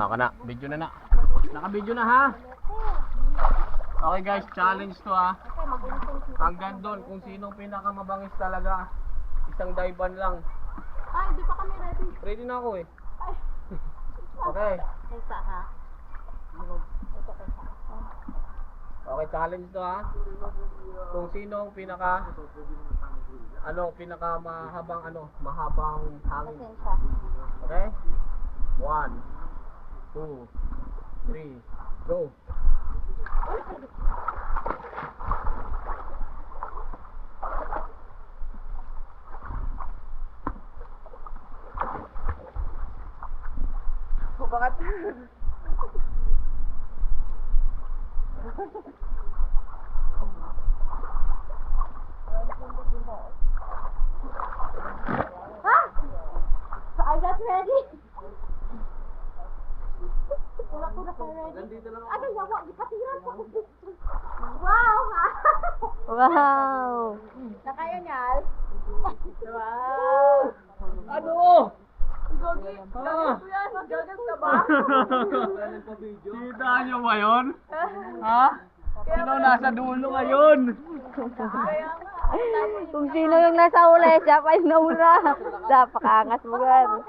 Naka na, video na na. Naka-video na ha. Okay guys, challenge to ha. Hanggang doon kung sinong pinakamabangis talaga. Isang dive lang. Ay, di pa kami ready. Ready na ako eh. Okay. Isa ha. Okay, challenge to ha. Kung sino ang pinaka mahabang hangin. Pasensya. Okay? 1, 2, 3, go. Bakit? Ha? I got ready. Wala ko na ready. Nandito lang ako. Ano yawa, gipatiran ko ko. Wow! Wow! Nakayo niyal? Wow! Ano? Gogi, gagas ko yan. Gagas ka ba? Kita nyo ba yun? Ha? Sino nasa dulo ngayon? Kaya nga. Kung sino yung nasa uli, siya pa yung nauna. Napakaangas mo gan.